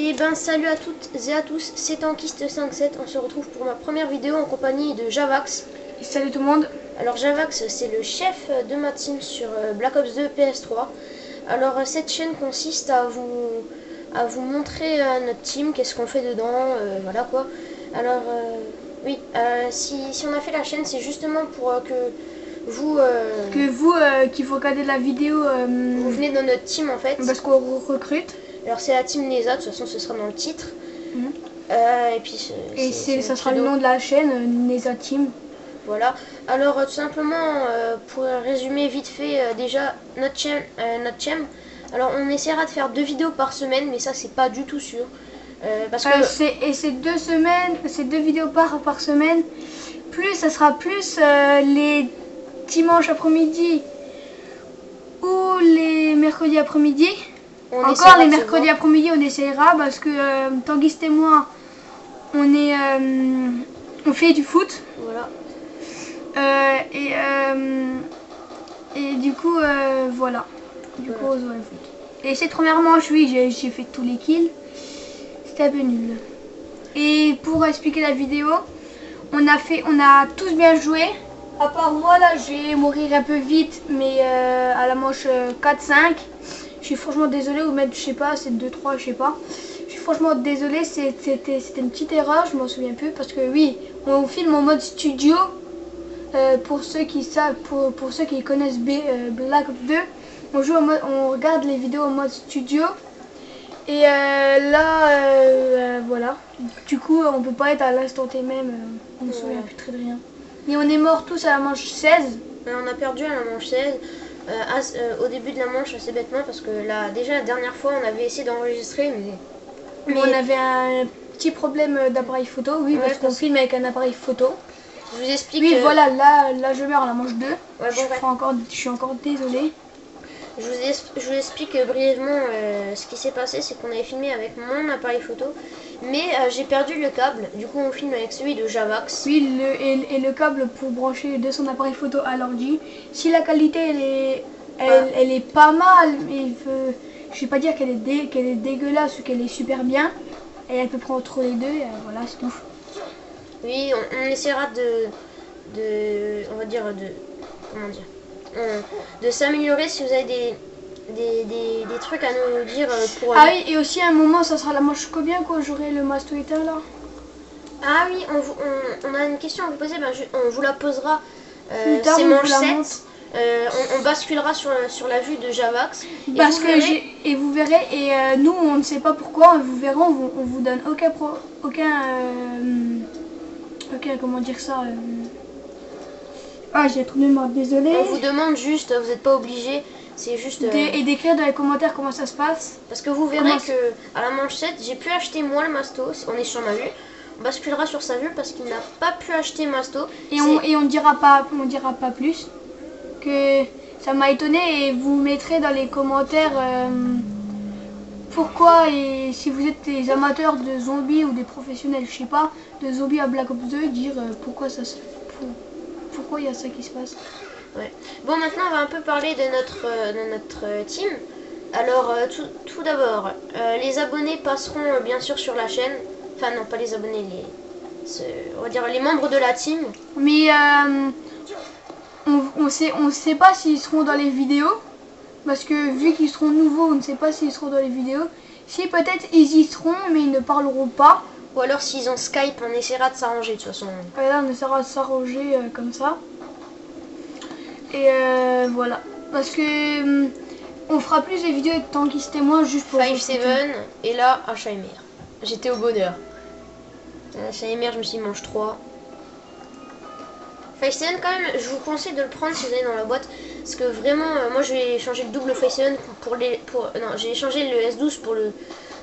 Et ben salut à toutes et à tous, c'est Tankist57, on se retrouve pour ma première vidéo en compagnie de Javax. Et salut tout le monde. Alors Javax c'est le chef de ma team sur Black Ops 2 PS3. Alors cette chaîne consiste à vous montrer notre team, qu'est-ce qu'on fait dedans, voilà quoi. Alors oui, si on a fait la chaîne c'est justement pour que vous... qui faut regarder la vidéo... vous venez dans notre team en fait. Parce qu'on recrute. Alors c'est la team Neza, de toute façon ce sera dans le titre. Et puis ça sera le nom de la chaîne, Neza Team. Voilà. Alors tout simplement, pour résumer vite fait déjà notre chaîne. Alors on essaiera de faire 2 vidéos par semaine, mais ça c'est pas du tout sûr. Parce que c'est 2 vidéos par semaine. Ça sera plus les dimanches après-midi ou les mercredis après-midi. Encore les mercredis après-midi on essaiera parce que Tanguiste et moi on fait du foot. Voilà. Et du coup voilà. Du coup on joue le foot. Et cette première manche, oui, j'ai fait tous les kills. C'était un peu nul. Et pour expliquer la vidéo, on a tous bien joué. À part moi là, je vais mourir un peu vite, mais à la manche 4-5. Je suis franchement désolée, ou même je sais pas, c'est 2-3, je sais pas. Je suis franchement désolée, c'était une petite erreur, je m'en souviens plus. Parce que oui, on filme en mode studio. Pour ceux qui savent, pour ceux qui connaissent Black Ops 2, on regarde les vidéos en mode studio. Et voilà. Du coup, on peut pas être à l'instant T même, on ne se souvient plus très de rien. Et on est morts tous à la manche 16. On a perdu à la manche 16. Au début de la manche assez bêtement parce que déjà la dernière fois on avait essayé d'enregistrer mais on avait un petit problème d'appareil photo, oui, ouais, parce qu'on filme avec un appareil photo. Je vous explique. Oui, voilà, là je meurs à la manche 2. Ouais, je suis encore désolée. Je vous explique brièvement ce qui s'est passé, c'est qu'on avait filmé avec mon appareil photo, mais j'ai perdu le câble, du coup on filme avec celui de Javax. Oui, et le câble pour brancher de son appareil photo à l'ordi. Si la qualité elle est pas mal, mais je vais pas dire qu'elle est dégueulasse ou qu'elle est super bien, et elle peut prendre entre les deux, et voilà, c'est tout. Oui, on essaiera on va dire comment dire, de s'améliorer. Si vous avez des trucs à nous dire pour... Ah oui, et aussi à un moment ça sera la manche combien quand j'aurai le masto éteint là. Ah oui, on a une question à vous poser, on vous la posera. C'est manche 7. On basculera sur la vue de Javax. Parce que vous verrez, et nous on ne sait pas pourquoi, vous verrez, on vous donne aucun comment dire ça. Ah, j'ai trop de mémoire, désolé. On vous demande juste, vous n'êtes pas obligé, c'est juste... et d'écrire dans les commentaires comment ça se passe. Parce que vous verrez que à la manche 7, j'ai pu acheter moi le masto, on est sur ma vue. On basculera sur sa vue parce qu'il n'a pas pu acheter masto. Et on dira pas plus. Que ça m'a étonné, et vous mettrez dans les commentaires pourquoi, et si vous êtes des amateurs de zombies ou des professionnels, je sais pas, de zombies à Black Ops 2, dire pourquoi il y a ça qui se passe. Ouais. Bon, maintenant on va un peu parler de notre team. Alors tout d'abord, les abonnés passeront bien sûr sur la chaîne. Enfin non, pas les abonnés, on va dire les membres de la team. Mais on sait pas s'ils seront dans les vidéos. Parce que vu qu'ils seront nouveaux, on ne sait pas s'ils seront dans les vidéos. Si, peut-être ils y seront, mais ils ne parleront pas. Ou alors s'ils ont Skype, on essaiera de s'arranger de toute façon. Là, on essaiera de s'arranger comme ça. Et voilà. Parce que on fera plus des vidéos avec Tankist et moi juste pour... 5-7 et là, HMR. J'étais au bonheur. HMR, je me suis dit, mange 3. 5-7 quand même, je vous conseille de le prendre si vous allez dans la boîte. Parce que vraiment, moi j'ai changé le double 5-7 non, j'ai changé le S12 pour le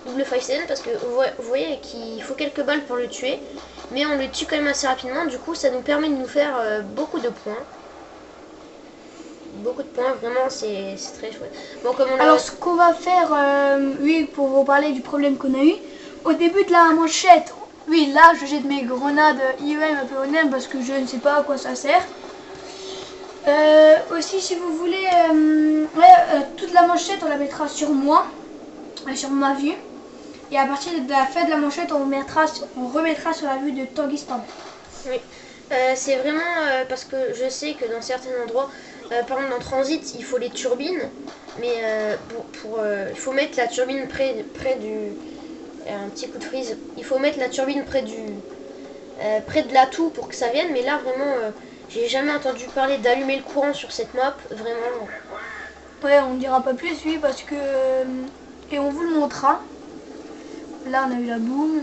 double 5-7 parce que vous voyez qu'il faut quelques balles pour le tuer. Mais on le tue quand même assez rapidement, du coup ça nous permet de nous faire beaucoup de points. Beaucoup de points, vraiment c'est très chouette. Bon, alors ce qu'on va faire, oui, pour vous parler du problème qu'on a eu, au début de la manchette, oui, là je jette mes grenades IEM un peu au nez parce que je ne sais pas à quoi ça sert. Aussi, si vous voulez, toute la manchette on la mettra sur moi, sur ma vue. Et à partir de la fin de la manchette, on remettra sur la vue de Tanguy Stamp. Oui. C'est vraiment parce que je sais que dans certains endroits, par exemple dans Transit, il faut les turbines, mais il faut mettre la turbine près du... un petit coup de frise. Il faut mettre la turbine près de l'atout pour que ça vienne, mais là vraiment, j'ai jamais entendu parler d'allumer le courant sur cette map, vraiment. Ouais, on ne dira pas plus, oui, parce que... et on vous le montrera. Là, on a eu la boum.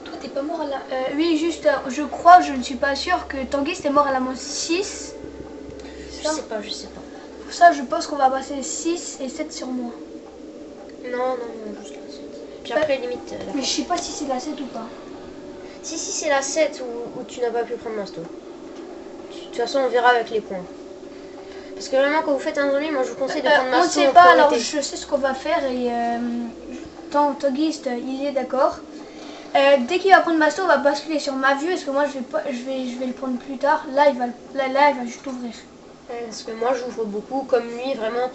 Toi, t'es pas mort à la... oui, juste, je crois, je ne suis pas sûre que Tanguy était mort à la manche 6. Je sais pas. Pour ça, je pense qu'on va passer 6 et 7 sur moi. Non, juste la 7. Puis après, limite... Mais je sais pas si c'est la 7 ou pas. Si, c'est la 7 où tu n'as pas pu prendre Masto. De toute façon, on verra avec les points. Parce que vraiment, quand vous faites un zombie, moi je vous conseille de prendre Masto. On ne sait pas, alors je sais ce qu'on va faire et Tanguiste, il est d'accord. Dès qu'il va prendre Masto, on va basculer sur ma vue, parce que moi je vais le prendre plus tard. Là, il va juste ouvrir. Parce que moi j'ouvre beaucoup, comme lui, vraiment,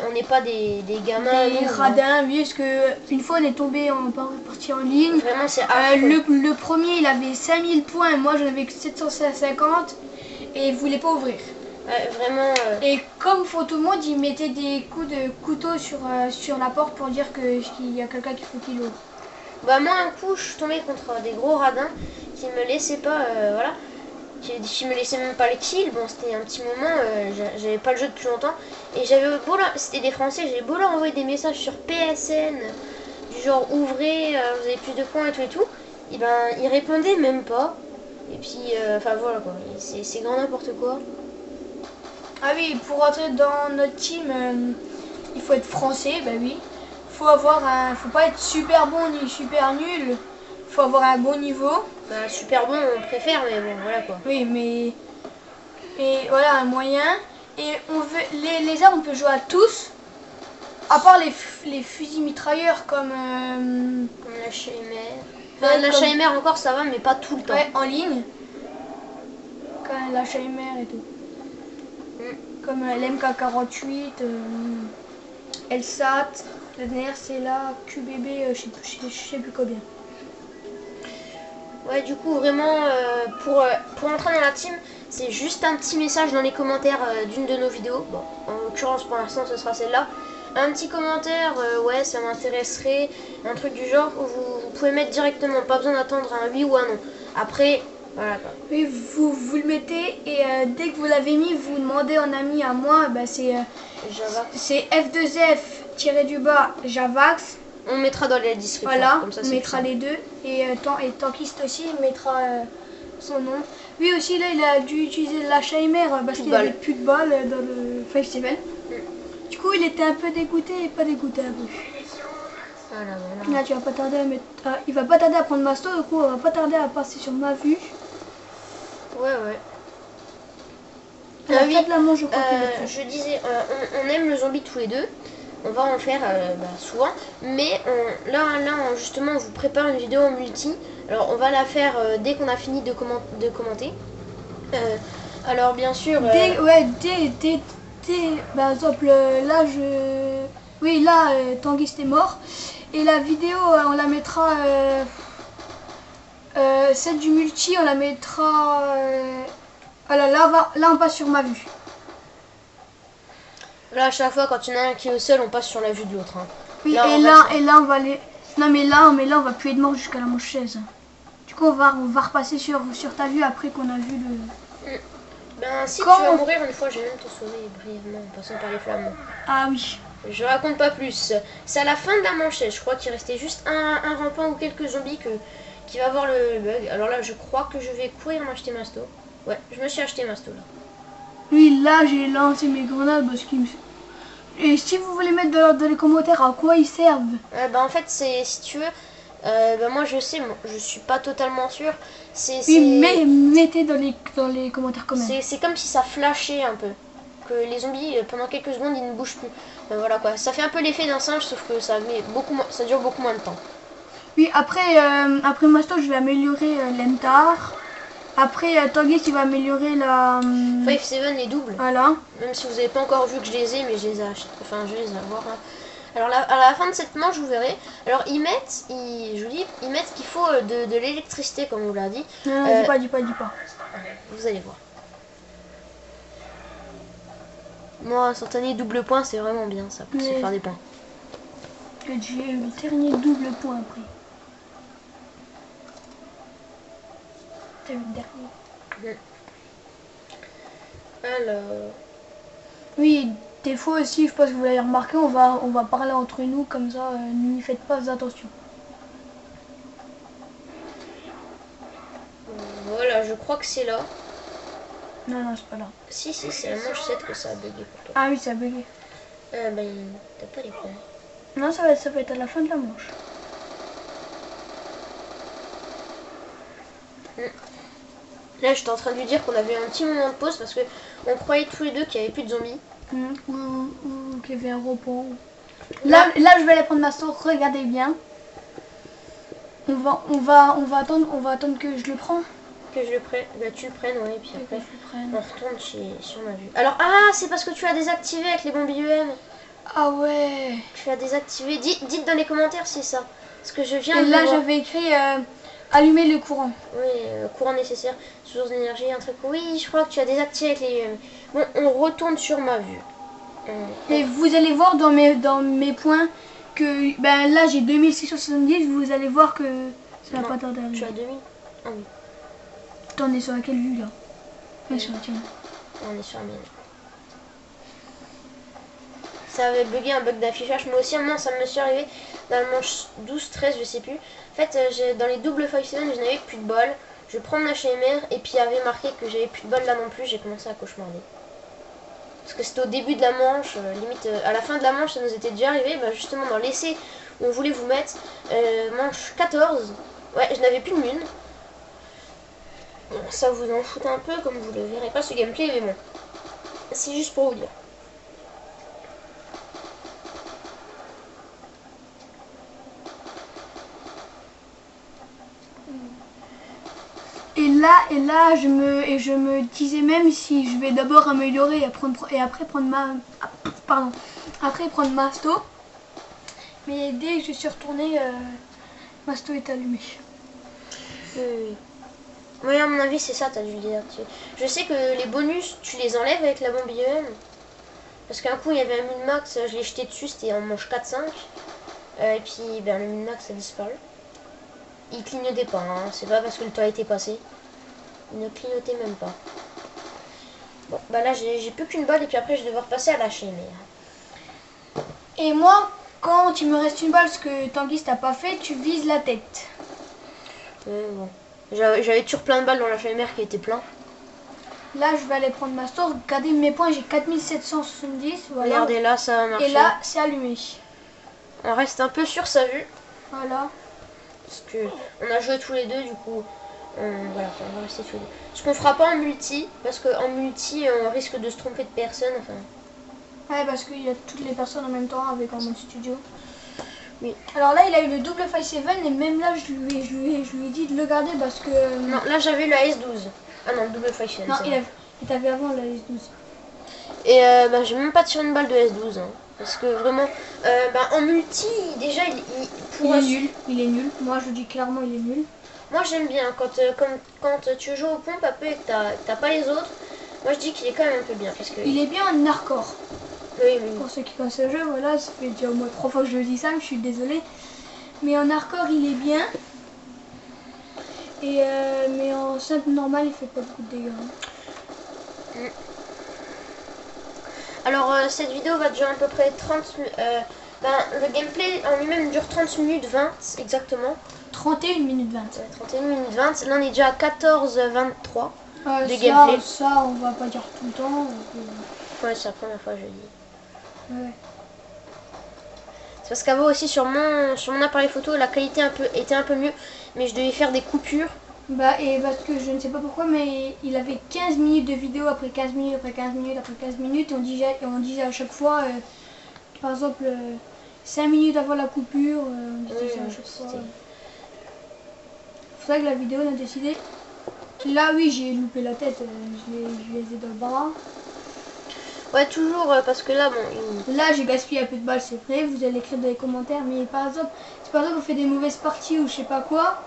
on n'est pas des gamins. Des radins, oui, parce que une fois on est tombé, on est parti en ligne. Vraiment, c'est le premier, il avait 5000 points, et moi j'en avais que 750, et il voulait pas ouvrir. Vraiment. Et comme pour tout le monde, il mettait des coups de couteau sur la porte pour dire qu'il y a quelqu'un qui faut qu'il ouvre. Bah moi un coup je suis tombée contre des gros radins qui me laissaient pas, voilà. Qui me laissaient même pas les kills. Bon, c'était un petit moment, j'avais pas le jeu depuis longtemps. Et j'avais beau là, c'était des Français, j'avais beau leur envoyer des messages sur PSN, du genre ouvrez, vous avez plus de points et tout. Et ben ils répondaient même pas. Et puis, enfin voilà quoi, c'est grand n'importe quoi. Ah oui, pour rentrer dans notre team, il faut être français, bah oui. Faut pas être super bon ni super nul. Faut avoir un bon niveau. Bah super bon, on préfère, mais bon voilà quoi. Oui, mais et voilà un moyen. Et on veut les armes, on peut jouer à tous. À part les fusils mitrailleurs comme la HMR. Enfin, la HMR encore ça va, mais pas tout le temps. Ouais, en ligne. Comme la HMR et tout. Comme l'MK48, LSAT, le NRC là, QBB, je sais plus combien. Ouais, du coup, vraiment, pour entrer dans la team, c'est juste un petit message dans les commentaires d'une de nos vidéos. Bon, en l'occurrence, pour l'instant, ce sera celle-là. Un petit commentaire, ouais, ça m'intéresserait, un truc du genre, où vous pouvez mettre directement, pas besoin d'attendre un oui ou un non. Après, voilà quoi. Oui, vous le mettez et dès que vous l'avez mis, vous demandez en ami à moi, bah, c'est F2F Javax. On mettra dans la description. Voilà, comme ça, on mettra les deux. Et Tankiste aussi, il mettra son nom. Lui aussi, là, il a dû utiliser la HMR parce qu'il n'avait plus de balles dans le festival. Du coup, il était un peu dégoûté et pas dégoûté un peu. Voilà. Là, tu vas pas tarder à mettre... il va pas tarder à prendre Masto, du coup, on va pas tarder à passer sur ma vue. Ouais. Oui, de la manche, je crois je disais, on aime le zombie tous les deux. On va en faire souvent, mais là, justement, on vous prépare une vidéo en multi. Alors, on va la faire dès qu'on a fini de commenter. Alors, bien sûr... par exemple, là, oui, là, Tanguy est mort. Et la vidéo, on la mettra... celle du multi, on la mettra... voilà, là, on passe sur ma vue. Là, à chaque fois, quand il y en a un qui est au sol, on passe sur la vue de l'autre. Hein. Oui, là, on va aller... Non, mais là, on va plus être mort jusqu'à la manche 16. Du coup, on va repasser sur ta vue après qu'on a vu le... Ben, si tu vas mourir une fois, je vais même te sauver brièvement en passant par les flammes. Ah oui. Je raconte pas plus. C'est à la fin de la manchette, je crois qu'il restait juste un rampant ou quelques zombies qui va avoir le bug. Alors là, je crois que je vais courir m'acheter Masto. Ouais, je me suis acheté Masto là. Oui, là, j'ai lancé mes grenades parce qu'il me... Et si vous voulez mettre dans les commentaires à quoi ils servent. Bah en fait, c'est, si tu veux, bah moi je sais, je suis pas totalement sûr. Oui, mais mettez dans les commentaires quand même. C'est comme si ça flashait un peu. Que les zombies, pendant quelques secondes, ils ne bougent plus. Voilà quoi, ça fait un peu l'effet d'un singe, sauf que ça dure beaucoup moins de temps. Oui, après Masto, je vais améliorer l'MTAR. Après, Tanguy, tu vas améliorer la... 5-7 les doubles. Voilà. Même si vous n'avez pas encore vu que je les ai, mais je les ai achetés. Enfin, je les ai à voir. Hein. Alors à la fin de cette manche, vous verrez. Alors je vous dis, ils mettent qu'il faut de l'électricité, comme on l'a dit. Non, dis pas. Vous allez voir. Moi, instantané double point, c'est vraiment bien ça, pour se faire des points. J'ai eu le dernier double point après. T'as eu le dernier. Alors... Oui, des fois aussi, je pense que vous l'avez remarqué, on va parler entre nous, comme ça, n'y faites pas attention. Voilà, je crois que c'est là. Non, c'est pas là. Si, c'est la manche 7 que ça a bugué pour toi. Ah oui, ça a bugué. T'as pas les points. Non, ça va être à la fin de la manche. Là, j'étais en train de lui dire qu'on avait un petit moment de pause parce que on croyait tous les deux qu'il n'y avait plus de zombies. Ou qu'il y avait un repos. Là, je vais aller prendre ma sauce, regardez bien. On va attendre que je le prends. Que je le prenne, bah tu le prennes, ouais, et puis après on retourne sur ma vue. Alors, c'est parce que tu as désactivé avec les bombes IEM. Ah ouais. Tu as désactivé, dites dans les commentaires si c'est ça. Parce que je viens et de là, voir. j'avais écrit allumer le courant. Et vous allez voir dans mes points que là j'ai 2670, vous allez voir que ça va pas tarder à arriver. Tu as 2000 Ah oui. T'en es sur laquelle vue là? Sur la tienne. On est sur la mienne. Ça avait bugué, un bug d'affichage. Moi aussi, moi ça me suis arrivé dans la manche 12-13, je sais plus. En fait, dans les doubles 5-7, je n'avais plus de bol. Je prends ma HMR et puis il y avait marqué que j'avais plus de bol là non plus. J'ai commencé à cauchemarder. Parce que c'était au début de la manche, limite à la fin de la manche, ça nous était déjà arrivé. Justement, dans l'essai où on voulait vous mettre, manche 14, ouais, je n'avais plus de mine. Bon, ça vous en fout un peu, comme vous le verrez pas ce gameplay, mais bon, c'est juste pour vous dire. Et là, je me disais même si je vais d'abord améliorer et après prendre Masto. Mais dès que je suis retournée, Masto est allumé. Oui, à mon avis, c'est ça, t'as dû le désactiver. Je sais que les bonus, tu les enlèves avec la bombe IEM. Parce qu'un coup, il y avait un min-max, je l'ai jeté dessus, c'était en manche 4-5. Et puis, le min-max a disparu. Il clignotait pas, hein. C'est pas parce que le temps était passé. Il ne clignotait même pas. Bon, là, j'ai plus qu'une balle et puis après, je vais devoir passer à la chaîne. Et moi, quand il me reste une balle, ce que Tanguy t'as pas fait, tu vises la tête. Bon. J'avais toujours plein de balles dans la chaîne mère qui était plein. Là, je vais aller prendre ma store. Regardez mes points, j'ai 4770. Voilà. Regardez, là, ça a marché. Et là, c'est allumé. On reste un peu sur sa vue. Voilà. Parce que on a joué tous les deux, du coup, voilà, on va rester tous les deux. Ce qu'on fera pas en multi, parce qu'en multi, on risque de se tromper de personne. Enfin. Ouais, parce qu'il y a toutes les personnes en même temps avec en mode studio. Oui. Alors là, il a eu le double 5-7 et même là, je lui ai dit de le garder parce que... Non, là, j'avais la S12. Ah non, le double 5-7. Non, il t'avait avant la S12. Et j'ai même pas tiré une balle de S12. Hein, parce que vraiment, en multi, déjà, il est nul. Il est nul. Moi, je dis clairement, il est nul. Moi, j'aime bien quand tu joues aux pompes un peu et que t'as pas les autres. Moi, je dis qu'il est quand même un peu bien. Parce que... Il est bien en hardcore. Oui. Pour ceux qui connaissent le jeu, voilà, ça fait déjà au moins 3 fois que je le dis ça, je suis désolée. Mais en hardcore, il est bien. Et mais en simple normal, il fait pas beaucoup de dégâts. Alors, cette vidéo va durer à peu près 30 minutes. Le gameplay en lui-même dure 30 minutes 20 exactement. 31 minutes 20. 31 minutes 20. Là, on est déjà à 14-23 de gameplay. Ça, on va pas dire tout le temps. Ouais, c'est la première fois que je le dis. Ouais. C'est parce qu'avant aussi sur mon appareil photo la qualité était un peu mieux, mais je devais faire des coupures. Et parce que je ne sais pas pourquoi, mais il avait 15 minutes de vidéo après 15 minutes, après 15 minutes, après 15 minutes, et on disait à chaque fois, par exemple, 5 minutes avant la coupure, on disait ça à chaque fois. C'est pour ça que la vidéo, on a décidé Là, oui, j'ai loupé la tête. Je les ai dans le bras. Ouais, toujours, parce que là, bon... Là, j'ai gaspillé un peu de balles, c'est vrai. Vous allez écrire dans les commentaires. Mais par exemple, si par exemple on fait des mauvaises parties ou je sais pas quoi,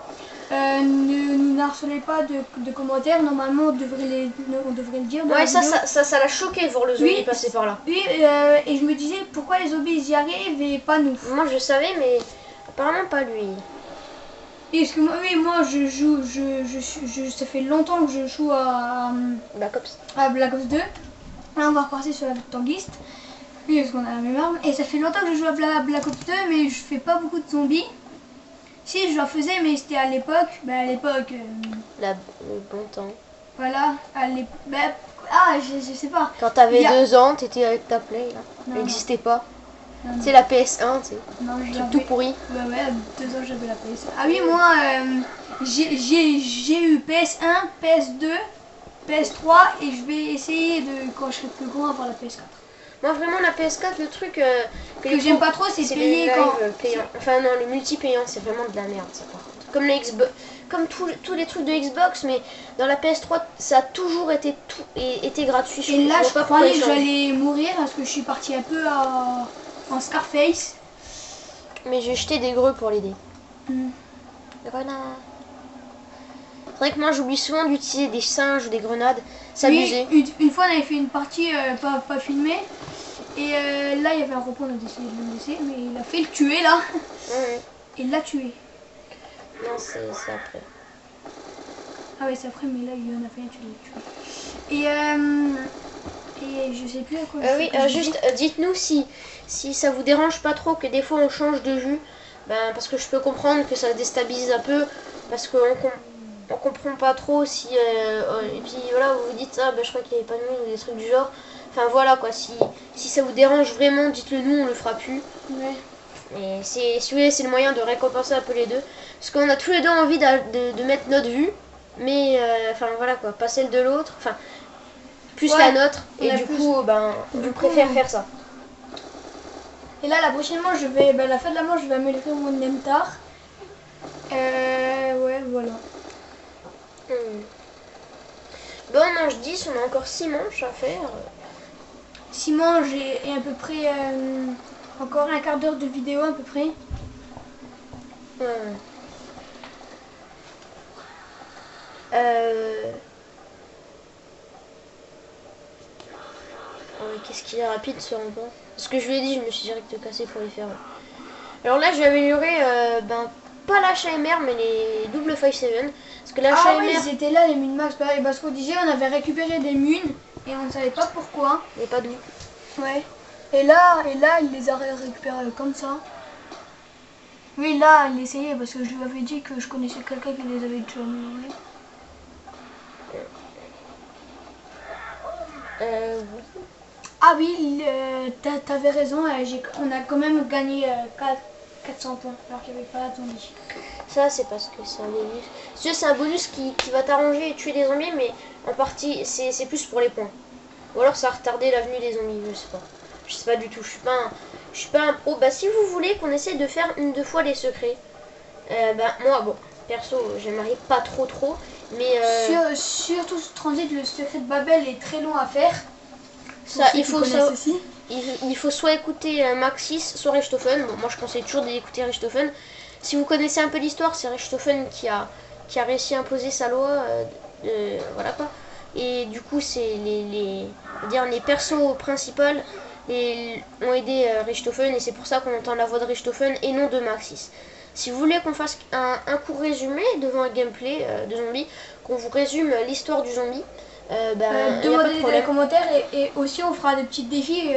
ne harcelez pas de commentaires. Normalement, on devrait le dire. Dans Ouais, la vidéo. ça l'a choqué voir le zombie Oui, passer par là. Oui, et je me disais pourquoi les zombies ils y arrivent et pas nous. Moi, je savais, mais apparemment pas lui. Et parce que moi, oui, moi je joue, ça fait longtemps que je joue Black Ops. à Black Ops 2. Là, on va repartir sur la tanguiste. Oui, parce qu'on a la même arme. Et ça fait longtemps que je joue à Black Ops 2, mais je fais pas beaucoup de zombies. Si, je en faisais, mais c'était à l'époque. Bah, à l'époque. Le bon temps. Voilà, à l'époque. Bah, ah, je sais pas. Quand t'avais 2 ans, t'étais avec ta Play, là. Elle n'existait pas. C'est la PS1, tu sais. Non, tout pourri. Bah ouais, à 2 ans j'avais la PS1. Ah oui, moi j'ai eu PS1, PS2, PS3 et je vais essayer de, quand je serai plus grand, avoir la PS4. Moi vraiment la PS4, le truc que j'aime pas trop, c'est payer quand... payant. Enfin non, le multi-payant, c'est vraiment de la merde ça par contre. Comme les Xbox, comme tous les trucs de Xbox, mais dans la PS3, ça a toujours été gratuit. Et là, je croyais que j'allais mourir parce que je suis partie un peu en Scarface. Mais j'ai jeté des greux pour l'aider. Grenade. C'est vrai que moi j'oublie souvent d'utiliser des singes ou des grenades. S'amuser. Oui, une fois on avait fait une partie pas filmée. Et là il y avait un repos, on a décidé de le laisser. Mais il a fait le tuer là. Ouais. Il l'a tué. Non, c'est après. Ah ouais, c'est après, mais là il en a fait un, tu l'as tué. Et je sais plus à quoi. Oui, juste dites-nous si ça vous dérange pas trop que des fois on change de vue. Ben, parce que je peux comprendre que ça déstabilise un peu. Parce qu'on comprend pas trop si... et puis voilà, vous vous dites, ah ben je crois qu'il n'y avait pas de mine ou des trucs du genre. Enfin voilà quoi, si ça vous dérange vraiment, dites-le nous, on le fera plus. Ouais. Et si vous voulez, c'est le moyen de récompenser un peu les deux. Parce qu'on a tous les deux envie de mettre notre vue. Mais enfin voilà quoi, pas celle de l'autre. Enfin, plus la nôtre. Et du coup, ben, je préfère faire ça. Et là, la prochaine manche, la fin de la manche, je vais améliorer mon Nemtar. Ouais, voilà. Bon, manche 10, on a encore 6 manches à faire. 6 manches et à peu près encore un quart d'heure de vidéo à peu près. Qu'est-ce qu'il est rapide ce rempart. Ce que je lui ai dit, je me suis direct cassé pour les faire. Alors là, je vais améliorer pas l'HMR, mais les double 5-7. Parce que l'HMR... Ah oui, ils étaient là les Minmax, pareil, parce qu'on disait on avait récupéré des munes et on ne savait pas pourquoi. Et pas d'où. Ouais. Et là, il les a récupérés comme ça. Oui, là, il essayait parce que je lui avais dit que je connaissais quelqu'un qui les avait déjà améliorés. Ah oui, t'avais raison, on a quand même gagné 400 points alors qu'il n'y avait pas de zombies. Ça, c'est parce que c'est un bonus. C'est un bonus qui va t'arranger et tuer des zombies, mais en partie, c'est plus pour les points. Ou alors ça a retardé l'avenue des zombies, je sais pas. Je sais pas du tout, je suis pas un pro. Bah si vous voulez qu'on essaie de faire 1-2 fois les secrets, bah moi, bon, perso, j'aimerais pas trop, mais... Surtout ce transit, le secret de Babel est très long à faire. Ça, il faut soit écouter Maxis, soit Richthofen. Bon, moi je conseille toujours d'écouter Richthofen. Si vous connaissez un peu l'histoire, c'est Richthofen qui a réussi à imposer sa loi. Voilà quoi. Et du coup, c'est les persos principaux ont aidé Richthofen. Et c'est pour ça qu'on entend la voix de Richthofen et non de Maxis. Si vous voulez qu'on fasse un court résumé devant un gameplay de zombie, qu'on vous résume l'histoire du zombie, demandez dans les commentaires et aussi on fera des petits défis,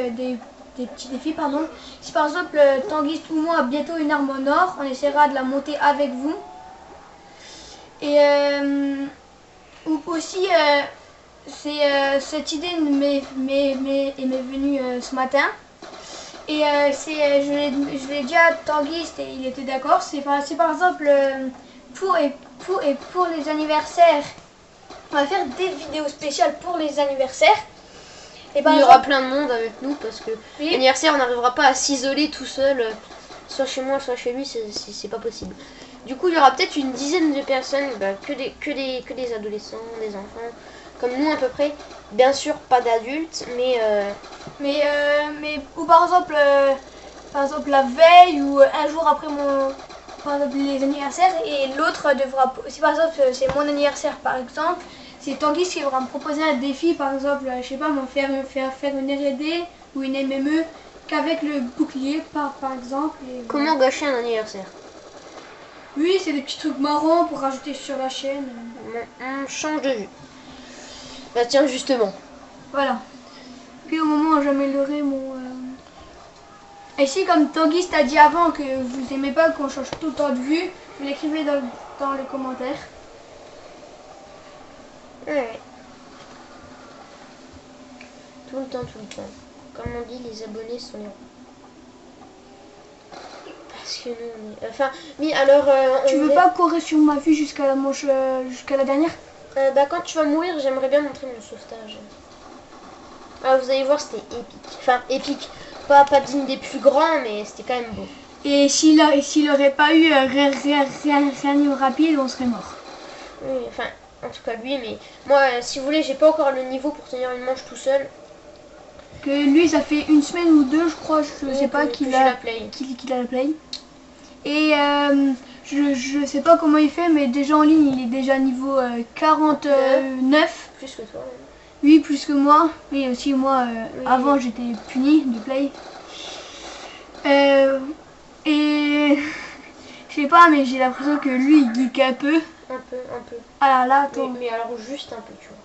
pardon. Si par exemple Tanguy ou moi a bientôt une arme en or, on essaiera de la monter avec vous. Et aussi cette idée m'est venue ce matin. Et je l'ai dit à Tanguy et il était d'accord. C'est par exemple pour les anniversaires. On va faire des vidéos spéciales pour les anniversaires. Et il y aura plein de monde avec nous parce que l'anniversaire, on n'arrivera pas à s'isoler tout seul, soit chez moi, soit chez lui, c'est pas possible. Du coup, il y aura peut-être une dizaine de personnes, bah, que des adolescents, des enfants, comme nous à peu près. Bien sûr, pas d'adultes, mais ou par exemple la veille ou un jour après par exemple les anniversaires et l'autre devra, si par exemple c'est mon anniversaire par exemple, c'est Tanguy qui devra me proposer un défi par exemple, je sais pas, faire une R&D ou une MME qu'avec le bouclier par exemple. Et comment voilà. gâcher un anniversaire? Oui, c'est des petits trucs marrants pour rajouter sur la chaîne. On change de vue. Bah tiens, justement. Voilà. Puis au moment où j'améliorerai mon... Et si, comme Tanguy t'a dit avant que vous aimez pas qu'on change tout le temps de vue, vous l'écrivez dans les commentaires. Ouais. Tout le temps, tout le temps. Comme on dit, les abonnés sont les rois. Parce que nous, on est... Enfin, mais alors... Tu veux pas courir sur ma vue jusqu'à la manche, jusqu'à la dernière? Bah quand tu vas mourir, j'aimerais bien montrer mon sauvetage. Ah, vous allez voir, c'était épique. Enfin, épique. Pas digne des plus grands, mais c'était quand même beau. Et s'il aurait pas eu réanime rapide, on serait mort. Oui, enfin, en tout cas lui, mais moi, si vous voulez, j'ai pas encore le niveau pour tenir une manche tout seul. Que lui, ça fait une semaine ou deux, je crois, je sais pas, qu'il a la play. Et je sais pas comment il fait, mais déjà en ligne, il est déjà niveau 49. Plus que toi. Même. Oui, plus que moi. Oui, aussi moi, Oui. avant j'étais puni de play. Et je sais pas, mais j'ai l'impression que lui il geek un peu. Un peu. Ah là, attends. Mais alors juste un peu, tu vois.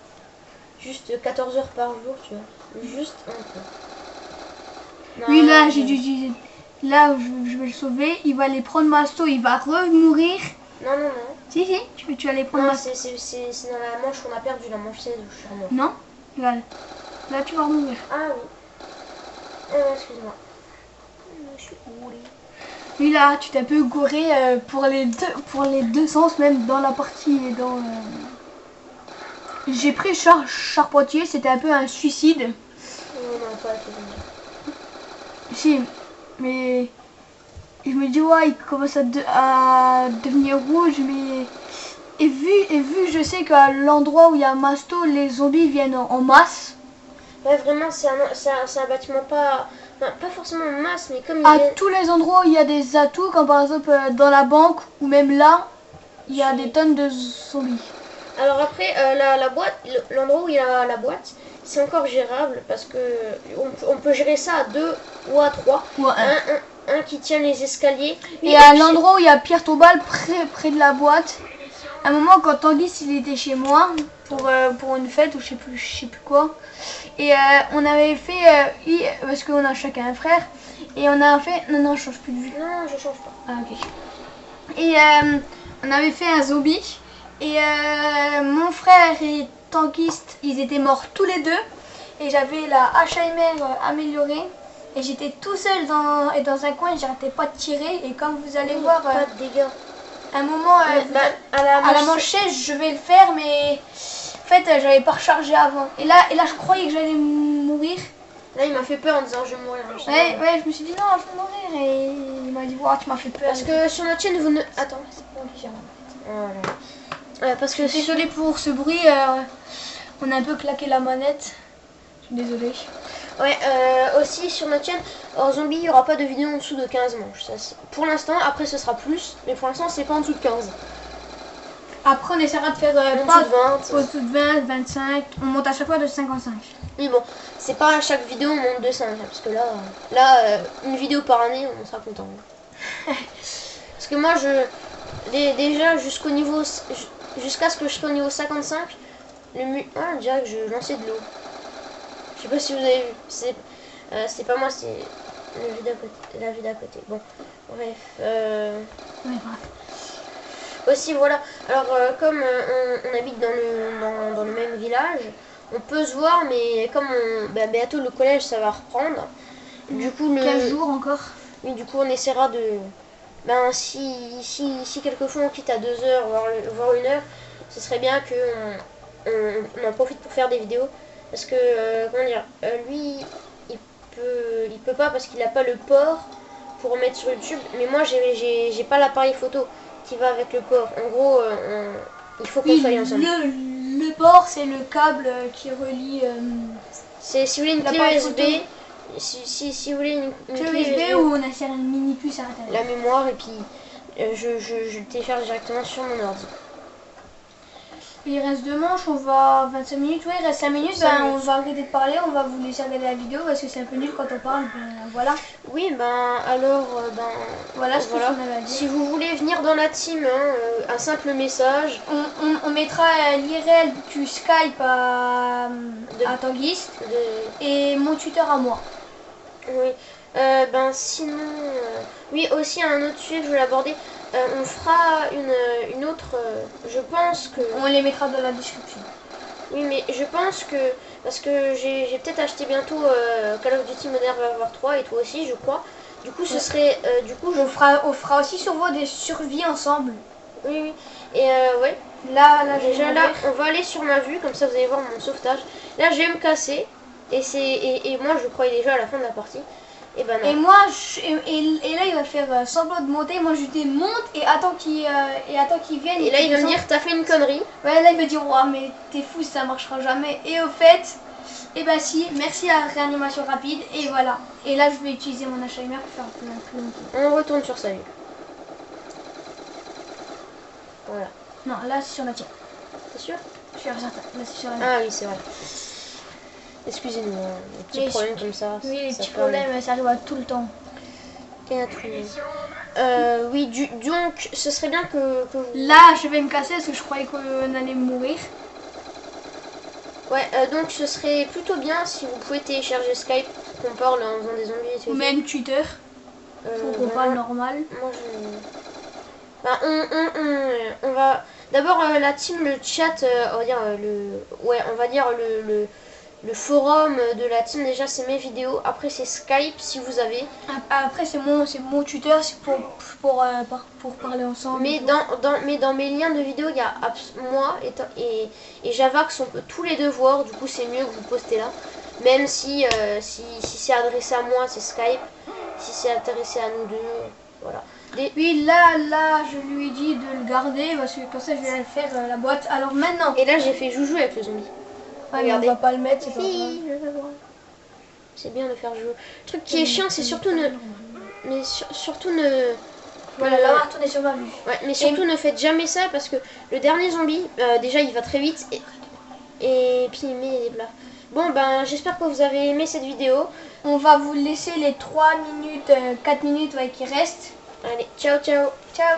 Juste 14 heures par jour, tu vois. Juste un peu. Non, oui, là, là je vais le sauver. Il va aller prendre Masto, il va remourir. Non. Si, tu vas aller prendre Masto. C'est dans la manche qu'on a perdu, la manche 16 où je suis mort. Non, regarde. Là, tu vas remourir. Ah oui. Excuse-moi. Je suis roulée. Oui, là, tu t'es un peu gouré pour les deux sens, même dans la partie et dans... J'ai pris Charpentier, c'était un peu un suicide. Non, pas la Si, mais je me dis, ouais, il commence à devenir rouge, mais... Et vu je sais qu'à l'endroit où il y a Masto, les zombies viennent en masse. Ouais, vraiment, c'est un bâtiment pas forcément en masse, mais comme à tous les endroits où il y a des atouts, comme par exemple dans la banque, ou même là, il y a des tonnes de zombies. Alors après, la boîte, l'endroit où il y a la boîte, c'est encore gérable parce que on peut gérer ça à 2 ou à 3. Ou à un qui tient les escaliers. Et à l'endroit où il y a Pierre Tobal, près de la boîte, à un moment quand Tanguy il était chez moi pour une fête ou je sais plus quoi, et on avait fait parce qu'on a chacun un frère, et on a fait non je change plus de vue. Non, je change pas. Ah ok. Et on avait fait un zombie. Et mon frère et Tankiste, ils étaient morts tous les deux. Et j'avais la Alzheimer améliorée. Et j'étais tout seul dans un coin, j'arrêtais pas de tirer. Et comme vous allez voir, pas de dégâts. Un moment, à la manchette, je vais le faire, mais en fait, j'avais pas rechargé avant. Et là, je croyais que j'allais mourir. Là, il m'a fait peur en disant je vais mourir. Ouais, je me suis dit non, je vais mourir. Et il m'a dit, wow, tu m'as fait peur. Parce que sur notre chaîne, vous ne. Attends, c'est pas légèrement. Voilà. Parce que désolée pour ce bruit, on a un peu claqué la manette. Je suis désolée. Ouais, aussi sur notre chaîne, hors zombie, il n'y aura pas de vidéo en dessous de 15 manches. Ça, pour l'instant, après ce sera plus, mais pour l'instant, c'est pas en dessous de 15. Après, on essaiera de faire en dessous de 20, 25. On monte à chaque fois de 55. Oui, bon, c'est pas à chaque vidéo on monte de 5, parce que là, une vidéo par année, on sera content. Parce que moi, déjà jusqu'à ce que je sois au niveau 55, on dirait que je lançais de l'eau. Je sais pas si vous avez vu, c'est pas moi, c'est la vue d'à côté. Bon, bref. Ouais, bref. Aussi, voilà. Alors, comme on habite dans le même village, on peut se voir, mais comme bientôt le collège ça va reprendre. Du coup, 15 jours encore. Oui, du coup, on essaiera de. Si quelquefois on quitte à 2 heures, voire 1 heure, ce serait bien qu'on en profite pour faire des vidéos. Parce que, comment dire, lui, il peut pas parce qu'il n'a pas le port pour mettre sur YouTube. Mais moi, j'ai pas l'appareil photo. qui va avec le port. En gros, il faut qu'on soit ensemble. Le port, c'est le câble qui relie C'est si vous voulez une clé l'appareil USB, photo. si vous voulez une clé clé USB où on insère une mini puce à l'intérieur. la mémoire, et puis je le télécharge directement sur mon ordi. Il reste 2 manches, on va 25 minutes, oui, il reste 5 minutes, 5 on minutes. va arrêter de parler, on va vous laisser regarder la vidéo parce que c'est un peu nul quand on parle, voilà. Oui, ben alors, Voilà ce qu'on avait à dire. si vous voulez venir dans la team, un simple message. On mettra l'IRL du Skype à Tanguy et mon tuteur à moi. Oui, sinon, oui, aussi un autre sujet que je voulais aborder. On fera une autre, je pense que... On les mettra dans la description. Oui, mais je pense que, parce que j'ai peut-être acheté bientôt Call of Duty Modern Warfare 3 et toi aussi, je crois. Du coup, ce serait, on fera aussi sur vous des survies ensemble. Oui, oui. Et ouais. Là, déjà là, on va aller sur ma vue, comme ça vous allez voir mon sauvetage. Là, je vais me casser, et moi, je croyais déjà à la fin de la partie. Et ben non. Et moi, et là, il va faire semblant de monter. Moi, je démonte et attends qu'il vienne. Et là, il va me dire, t'as fait une connerie. Ouais, là, il va dire, oh, mais t'es fou, ça marchera jamais. Et au fait, et bah si, merci à la réanimation rapide. Et voilà. Et là, je vais utiliser mon Alzheimer pour faire plus longtemps. On retourne sur sa vue. Voilà. Non, là, c'est sur la tienne. C'est sûr? Je suis certain. Là, c'est sur la Ah oui, c'est vrai. Excusez-nous, les petits problèmes comme ça. Oui, les petits problèmes, ça arrive à tout le temps. Et à tout le monde. Oui, donc, ce serait bien que vous... Là, je vais me casser parce que je croyais qu'on allait mourir. Ouais, donc ce serait plutôt bien si vous pouvez télécharger Skype pour qu'on parle en faisant des zombies et tout. Ou même Twitter, pour qu'on parle normal. Moi, on va... D'abord, la team, le chat, on va dire, le forum de la team, déjà, c'est mes vidéos. Après, c'est Skype, si vous avez. Après, c'est mon tuteur, c'est pour parler ensemble. Mais dans mes liens de vidéo, il y a moi et Java qui sont tous les deux voir. Du coup, c'est mieux que vous postez là. Même si c'est adressé à moi, c'est Skype. Si c'est adressé à nous deux, voilà. Oui, là, je lui ai dit de le garder parce que comme ça, je vais faire la boîte. Alors maintenant. Et là, j'ai fait joujou avec le zombie. Ah, mais on va pas le mettre, c'est pas grave. C'est bien de faire jouer. Le truc qui est chiant, c'est surtout ne... Mais surtout ne... Voilà, là, retournez sur ma vue. Ouais, mais surtout ne faites jamais ça parce que le dernier zombie, déjà, il va très vite et puis il met des blagues. Bon, ben, j'espère que vous avez aimé cette vidéo. On va vous laisser les 3 minutes, 4 minutes qui restent. Allez, ciao, ciao. Ciao.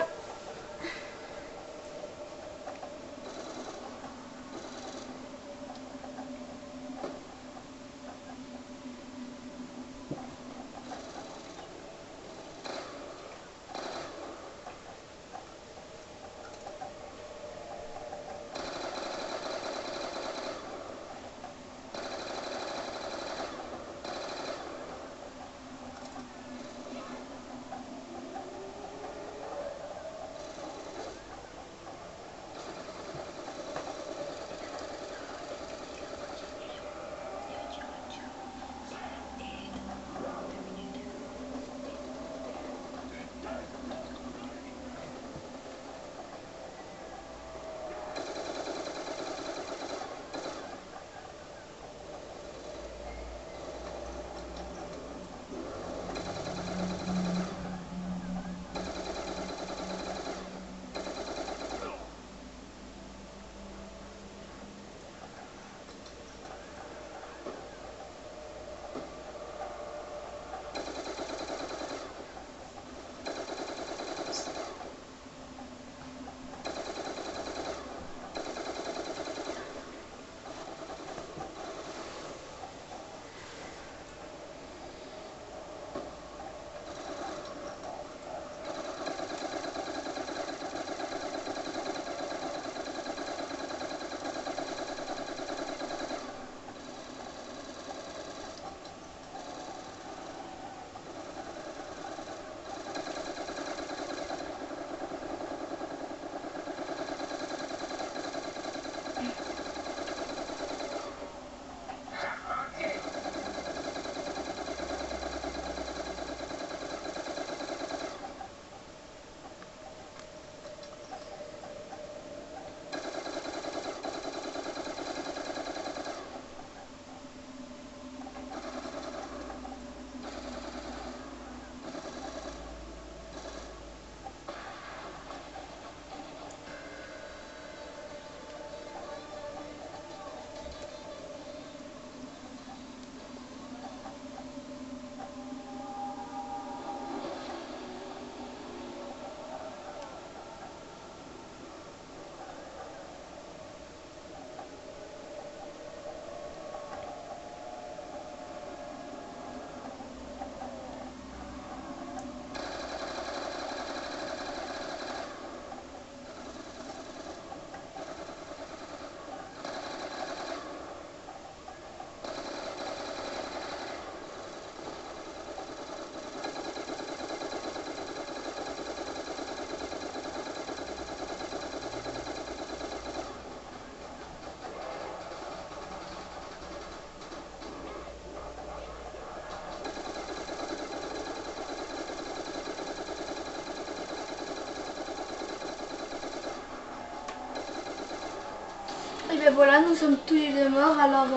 ben voilà, nous sommes tous les deux morts, alors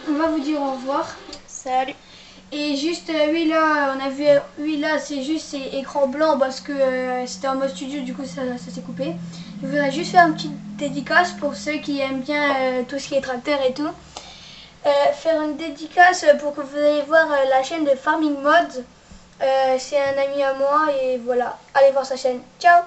on va vous dire au revoir. Salut. Et juste, oui là, on a vu, oui là c'est juste c'est écran blanc parce que c'était en mode studio, du coup ça s'est coupé. Je voudrais juste faire une petite dédicace pour ceux qui aiment bien tout ce qui est tracteur et tout. Faire une dédicace pour que vous allez voir la chaîne de Farming Mods. C'est un ami à moi et voilà, allez voir sa chaîne. Ciao!